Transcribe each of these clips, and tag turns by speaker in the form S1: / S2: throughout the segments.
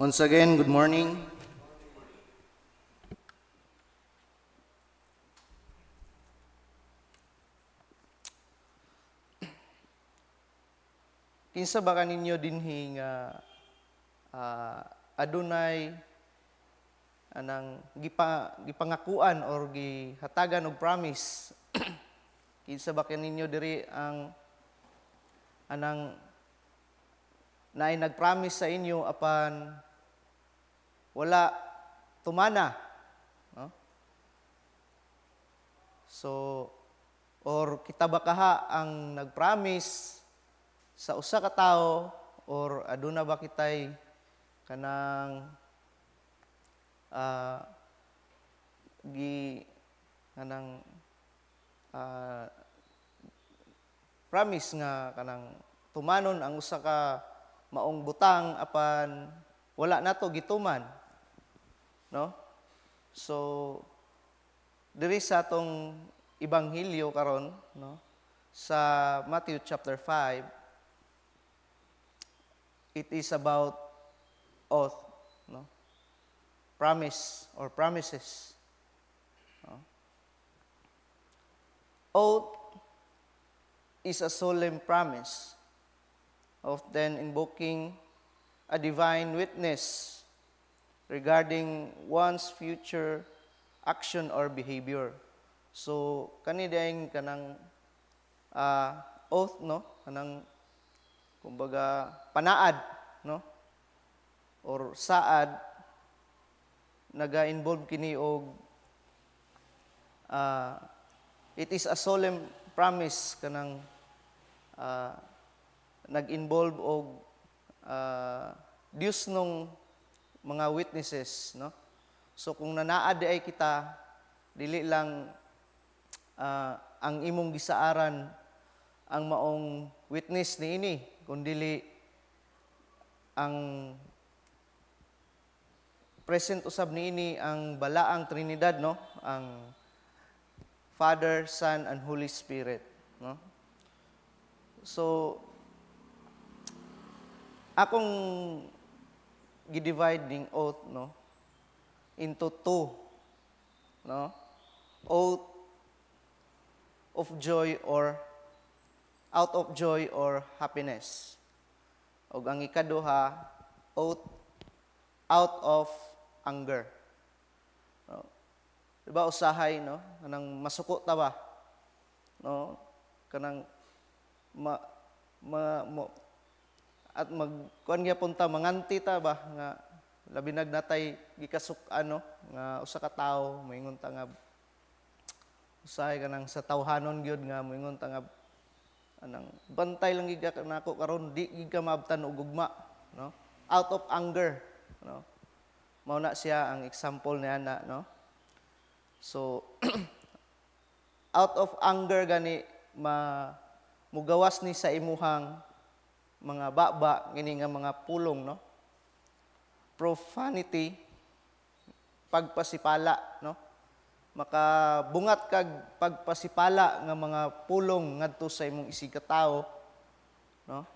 S1: Once again, good morning. Kinsa ba kaninyo dinhi nga adunay anang gipangakuan or gihatagan og promise? Kinsa ba kaninyo diri ang anang naay nagpromise sa inyo apan wala tumana, no? So, or kita ba kaha ang nagpromise sa usa ka tawo or aduna ba kitay kanang gi kanang promise nga kanang tumanon ang usa ka maong butang apan wala nato gituman, no? So diri sa atong ebanghelyo karon, no, sa Matthew chapter 5, it is about oath, no? Promise or promises. No? Oath is a solemn promise, often invoking a divine witness regarding one's future action or behavior. So kani daing kanang oath, no, kanang kumbaga panaad, no, or saad, naga-involve kini og it is a solemn promise kanang nag-involve og Dios nung mga witnesses, no? So kung nanaad ay kita, dili lang ang imong gisaaran ang maong witness niini, kundili ang present usab niini ang balaang Trinidad, no? Ang Father, Son, and Holy Spirit, no? So akong gi-divide ning oath, no, into two, no? Oath of joy or out of joy or happiness. O ang ikaduha, oath out of anger. No? Diba usahay, no? Kanang masuko ta ba? No? Kanang at magkuan gyapon ta manganti ta ba nga labi nagnatay gikasuk-an, no, nga usa ka tawo moingon ta nga usahay kanang sa tawhanon gyud nga moingon ta nga anang bantay lang gid ka nako karon di gid ka maabtan og gugma, no? Out of anger, no? Mao na siya ang example niya na, no? So out of anger gani mugawas ni sa imuhang mga baba ngini nga mga pulong, no? Profanity, pagpasipala, no? Makabungat kag pagpasipala nga mga pulong ngadto sa imong isig ka tawo, no?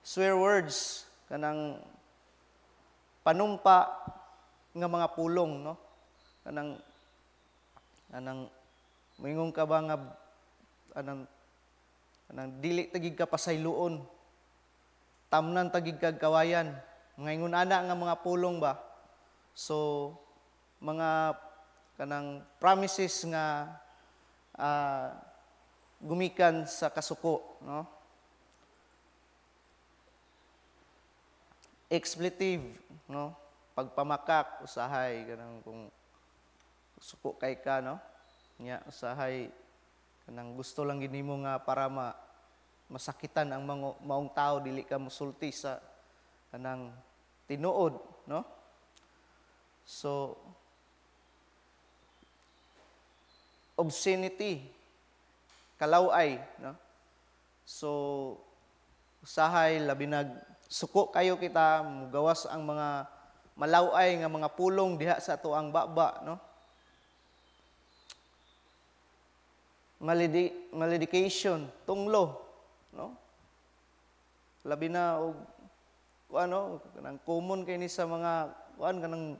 S1: Swear words, kanang panumpa nga mga pulong, no? Kanang moingon ka ba nga anang dili tagig ka pasayloon, tamnan tagig kag kawayan, ngayon ana nga mga pulong ba. So mga kanang promises nga gumikan sa kasuko, no? Expletive, no? Pagpamakak usahay kanang kung suko kay ka, no? Nya usahay kanang gusto lang gid nimo nga para masakitan ang maong tao, dili ka mosulti sa kanang tinuod, no? So obscenity, kalaway, no? So usahay labi suko kayo kita mugawas ang mga malaway nga mga pulong diha sa tuang baba, no? Maledication, tunglo, no? Labi na og kanang common kay ni sa mga kanang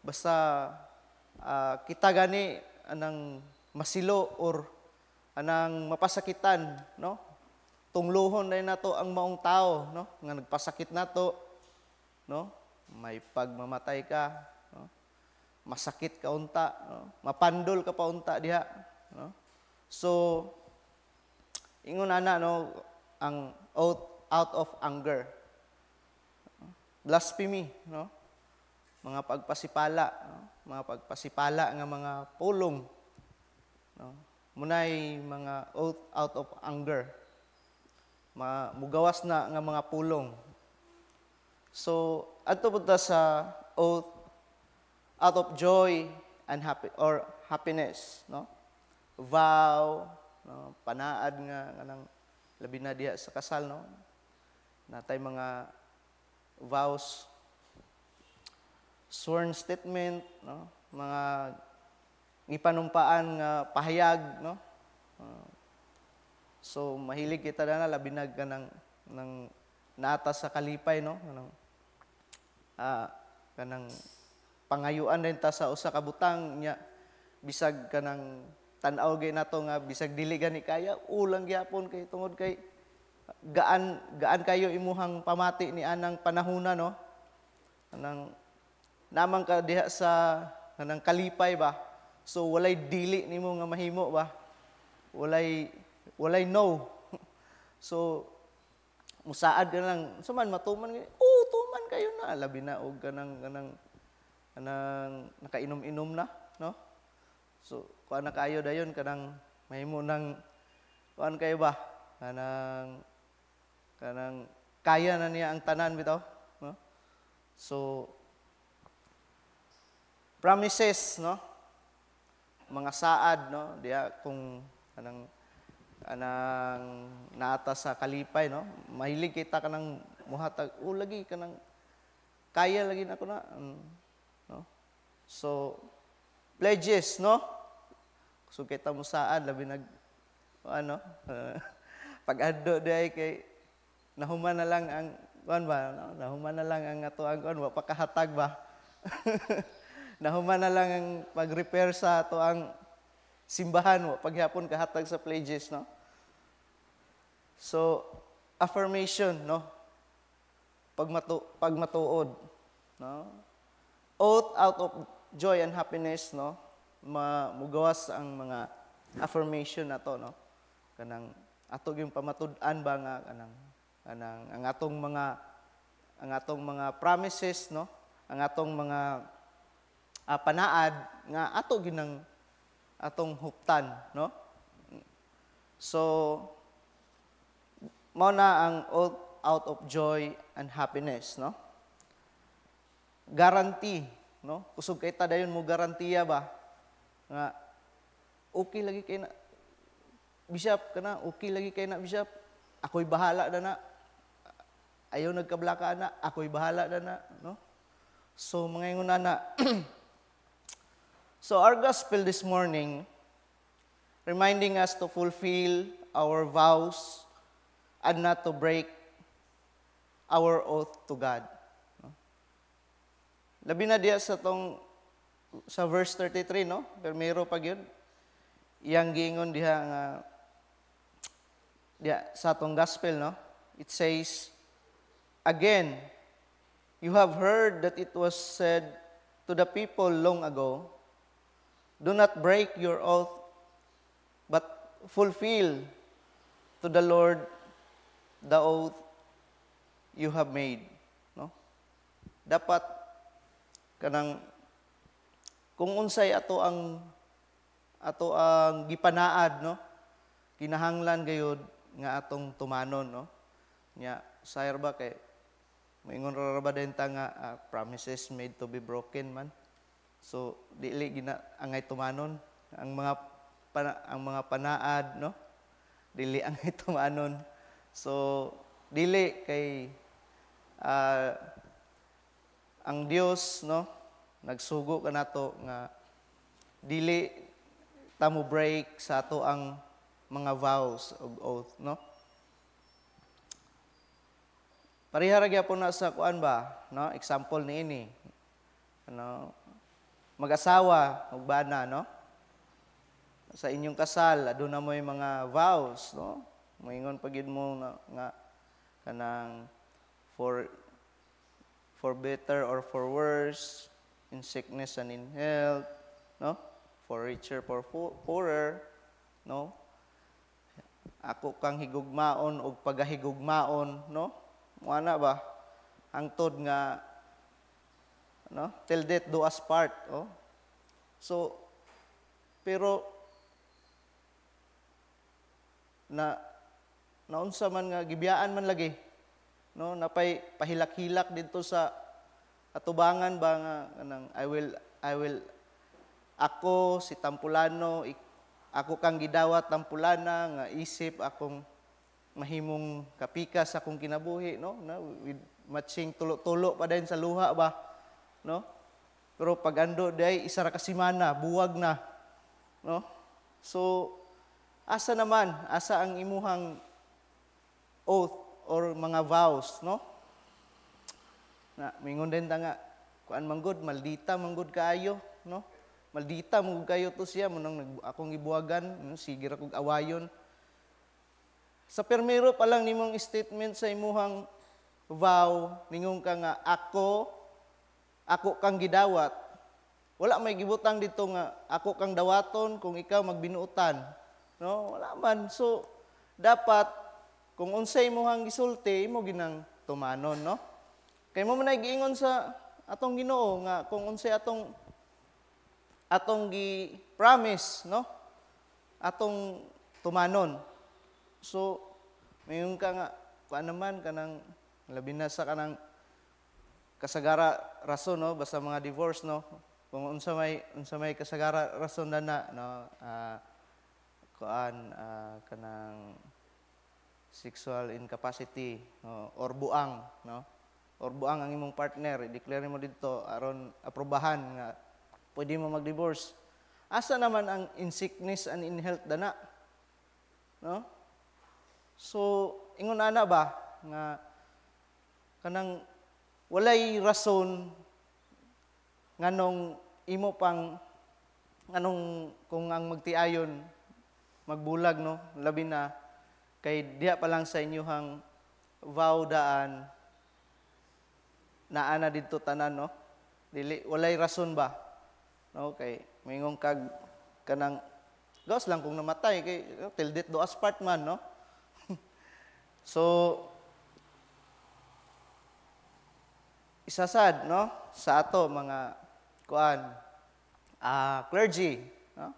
S1: basta kita gani anang masilo or anang mapasakitan, no? Tunglohon na nato ang maong tao, no? Nga nagpasakit nato, no? May pagmamatay ka, no? Masakit ka unta, no? Mapandol ka pa unta diha, no? So ingon ana, no, ang out of anger, blasphemy, no? Mga pagpasipala, no? Mga pagpasipala nga mga pulong, no? Munay mga out of anger, mugawas na nga mga pulong. So adto punta sa oath out of joy and happiness, no? Vow, no? Panaad nga kanang labi na diha sa kasal, no? Natay mga vows, sworn statement, no? Mga gipanumpaan nga pahayag, no? So mahilig kita na labi na ng naatas sa kalipay, no? Kanang pangayuan din ta sa usa ka butang nya bisag kanang tan-aw gay nato nga bisag dili gani kaya ulang gyapon kay tungod kay gaan kayo imuhang pamati ni anang panahona, no? Kanang namang ka diha sa kanang kalipay ba, so walay dili nimo nga mahimo ba, walay no. So musaad ka lang suman matuman tuman kayo na labi na og kanang nakainom-inom na, no? So kuan na kayo dayon kanang mahimo nang kuan kayo ba kanang kaya na niya ang tanan bitaw, no? So promises, no? Mga saad, no? Diya kung anang naata sa kalipay, no? Mahilig kita kanang muhatag lagi kanang kaya lagi nako na, no? So pledges, no? So kita mo saad labi nag pag-adto diay kay nahuman na lang ang kuan ba, no? Nahuman na lang ang ato ang kuan wa pakahatag ba. Nahuman na lang ang pag-repair sa ato ang simbahan mo paghapon kahatag sa pledges, no? So affirmation, no? Pagmatuod, no? Oath out of joy and happiness, no? Mugawas ang mga affirmation nato, no? Kanang ato yung pamatud-an ba nga kanang ang atong mga promises, no? Ang atong mga panaad nga ato ginang atong huptan, no? So mao na ang oath out of joy and happiness, no? Guarantee, no? Kusog kay ta dayon mo garantiya ba nga okay lagi kay na bishop kana, okay lagi kay na bishop, ako'y bahala na ayaw nagkablaka na, ako'y bahala na, no? So mga ingon na so our gospel this morning reminding us to fulfill our vows and not to break our oath to God, no? Labi na diya sa verse 33, no? Primero pag yun iyang giingon diha nga diya sa atong gospel, no? It says, again, you have heard that it was said to the people long ago, do not break your oath, but fulfill to the Lord the oath you have made, no? Dapat kanang kung unsay ato ang gipanaad, no? Kinahanglan gayud nga atong tumanon, no? Nya sayar ba kay moingon ra ba din ta nga promises made to be broken man. So dili gina angay tumanon ang mga panaad, no? Dili angay tumanon. So dili kay ang Dios, no, nagsugo kanato nga dili ta mo break sa ato ang mga vows of oath, no? Parihara gyapon na sa kuan ba, no? Example niini. Ano, mag-asawa ug bana, no? Sa inyong kasal aduna mo'y mga vows, no? Moingon pa gyud mo nga kanang for better or for worse, in sickness and in health, no? For richer, for poorer, no? Ako kang higugmaon o pagahigugmaon, no? Muana ba? Hangtod nga, no? Till death do us part, oh. So, pero, naunsa man nga, gibiyaan man lagi, no? Napay pahilak-hilak dito sa atubangan ba nga, kanang, ako, si Tampulano, ako kang gidawat Tampulana, nga isip akong mahimong kapikas akong kinabuhi, no? With matching tulo-tulo pa din sa luha ba, no? Pero pag ando day isa ra ka semana, buwag na, no? So asa ang imuhang oath or mga vows, no? Na mingon din ta nga kuan manggod maldita manggod kaayo, no? Maldita manggod kayo to siya munang akong ibuwagan, no? Sige ra kog awayon. Sa permiro pa lang nimong statement sa imuhang vow, ningon ka nga, ako kang gidawat. Wala may gibutang dito nga, ako kang dawaton kung ikaw magbinuutan. No? Wala man. So, dapat, kung unsay imuhang gisulti, imo ginang tumanon, no? Kay mo man giingon sa atong Ginoo nga kung unsay atong gi-promise, no? Atong tumanon. So, mayon ka nga, kuan naman, kanang, labi na sa kanang kasagara rason, no? Basta mga divorce, no? Kung unsa may kasagara rason na, no? Kanang sexual incapacity, no? Or buang, no? Or buang ang imong partner, i-declare mo dito, aron aprobahan nga, pwede mo mag-divorce. Asa naman ang in sickness and in health dana? No? So, ingon ana ba nga kanang walay rason nganong imo pang nganong kung ang magtiayon magbulag, no? Labi na kay diha pa lang sa inyuhang vow daan naa na didto tanan, no? Dili walay rason ba? No, kay moingon kag kanang gawas lang kung namatay kay till death do us part man, no? So, isasad, no? Sa ato, mga clergy, no?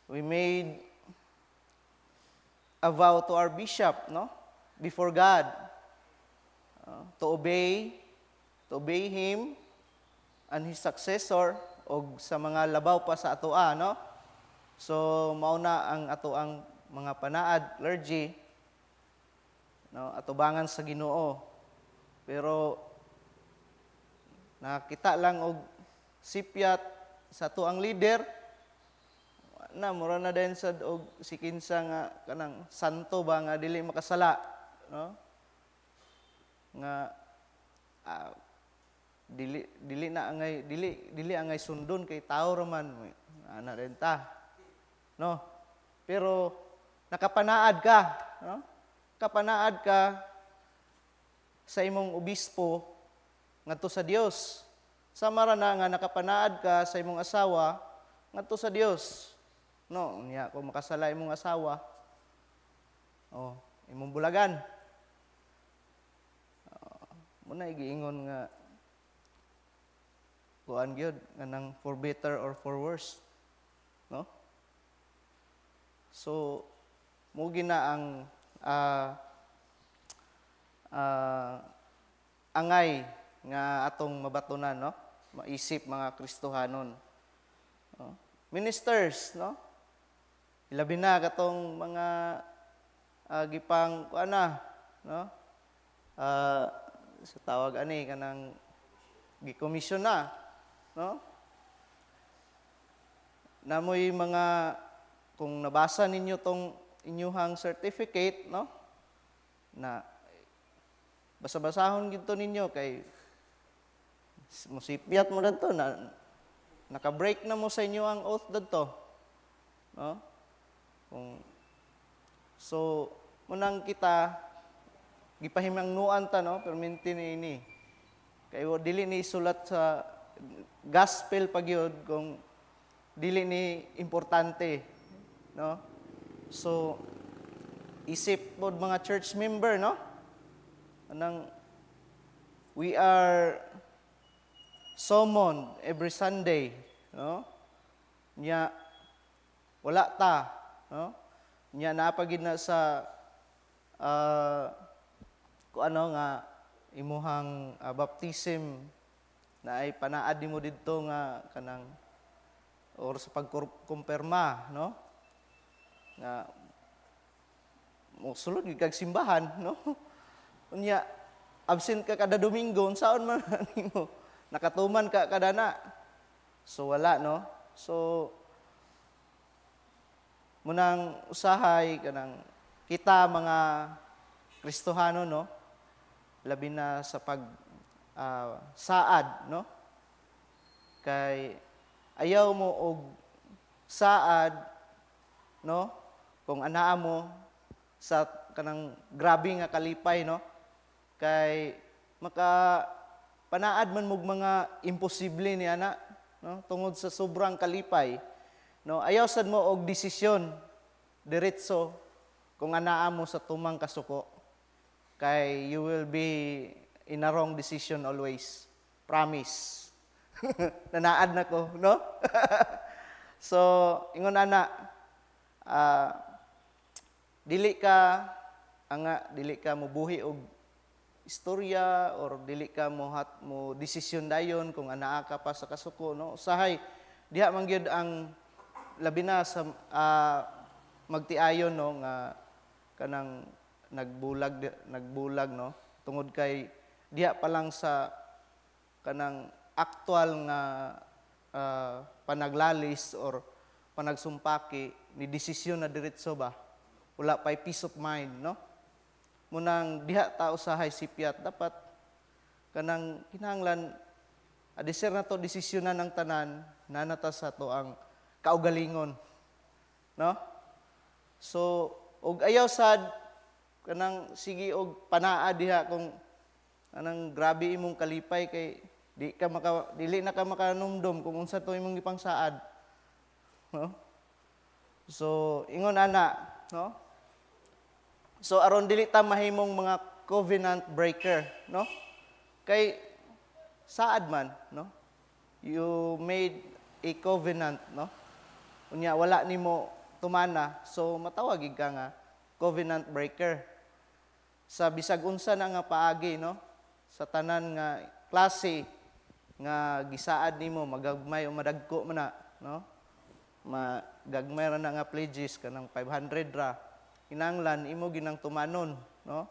S1: We made a vow to our bishop, no? Before God, to obey him and his successor, o sa mga labaw pa sa atoa, no? So, mauna ang atoang mga panaad, clergy, no, atubangan sa Ginoo. Pero nakita lang og sipyat sa tuang leader na mura na din sa og si kinsa nga kanang santo ba nga dili makasala, no? Nga dili angay sundon kay tao ra man ana rin ta, no? Pero nakapanaad ka, no? Kapanaad ka sa imong obispo ngadto sa Dios. Sama ra na nga nakapanaad ka sa imong asawa ngadto sa Dios. No, niya kung makasala imong asawa, imong bulagan. Muna giingon nga kuan gyud nga nang for better or for worse, no? So mo gina ang angay nga atong mabatunan, no? Maisip mga Kristohanon. No? Ministers, no? Ilabi na katong mga gipang kuana, no? Sa tawag ani kanang gikomisyon na, no? Namoy mga kung nabasa ninyo tong inyuhang certificate, no? Na basa-basahon gito ninyo kay musipyat mo dito na naka-break na mo sa inyo ang oath dito. No? Kung so munang kita gipahimangnuan ta no perminti ni kay dili ni sulat sa gospel pagyud kung dili ni importante no. So isip pod mga church member no anang we are summoned every Sunday no nya wala ta no nya napagid na sa kung ano nga imuhang baptism na ay panaad mo didto nga kanang or sa pagkumpirma no nga mo sulod gid kag simbahan no unya absent ka kada Domingo unsaon man nimo nakatuman ka kada na so wala no so munang usahay kanang kita mga Kristohano no labi na sa pag saad no kay ayaw mo og saad no kung anaa mo sa kanang grabe nga kalipay no kay maka panaad man mog mga imposible ni ana no tungod sa sobrang kalipay no ayaw sad mo og desisyon diretso kung anaa mo sa tumang kasuko kay you will be in a wrong decision always promise nanaad na ko no so ingon ana dili ka mobuhi og istorya or dili ka mo desisyon dayon kung anaa ka pa sa kasuko no usahay diha man gyud ang labi na sa magtiayon no nga kanang nagbulag no tungod kay diha pa lang sa kanang aktual nga panaglalis or panagsumpaki ni desisyon na diretso ba wala pay peace of mind no munang diha ta usahay sipyat dapat kanang kinahanglan adeser na to desisyonan ng tanan nanata sa to ang kaugalingon no so og ayaw sad kanang sige og panaa diha kung anang grabe imong kalipay kay dili na ka makanumdum kung unsa to imong gipangsaad no so ingon ana no so aron dili ta mahimong mga covenant breaker no kay saad man no you made a covenant no unya wala nimo tumana so matawag ka nga covenant breaker sa bisag unsa na nga paagi no sa tanan nga klase nga gisaad nimo magagmay o madagko man na no magagmay ra na nga pledges kanang 500 ra kinahanglan imo ginang tumanon no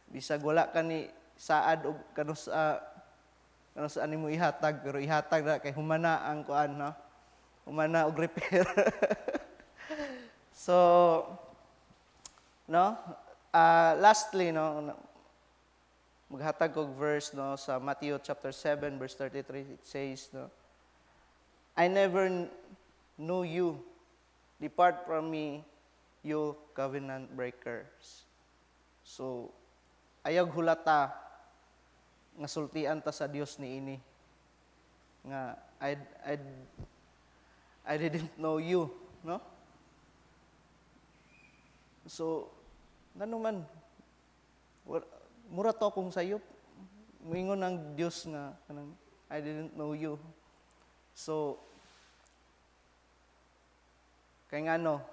S1: bisag wala ka ni saad og kanus nimo ihatag pero ihatag na kay humana ang kuan no humana og repair so no lastly no maghatag og verse no sa Matthew chapter 7 verse 33 it says no I never knew you depart from me you covenant breakers so ayag hulata nga sultian ta sa Dios niini nga I didn't know you no so ngano man mura to kung sayop moingon ang Dios nga kanang I didn't know you so kay ngano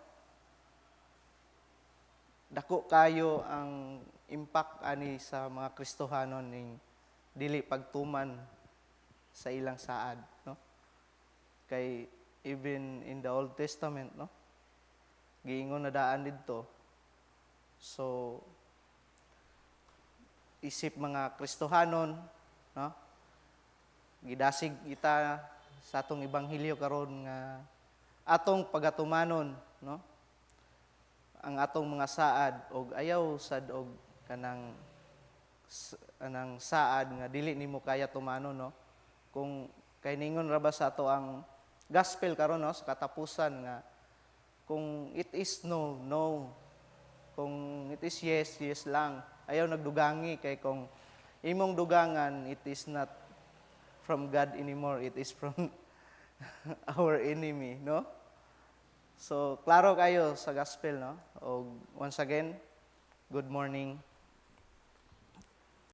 S1: dako kayo ang impact ani sa mga Kristohanon ning dili pagtuman sa ilang saad no kay even in the Old Testament no giingon na daan didto so isip mga Kristohanon no gidasig kita sa atong ebanghelyo karon nga atong pagatumanon no ang atong mga saad og ayaw sad og kanang anang saad nga dili nimo kaya tumano, no? Kung kay ningon ra ba sa ato ang gospel karon, no, sa katapusan nga kung it is no, no. Kung it is yes, yes lang. Ayaw nagdugangi kay kung imong dugangan, it is not from God anymore, it is from our enemy, no? So, klaro kayo sa gospel, no? O once again, good morning.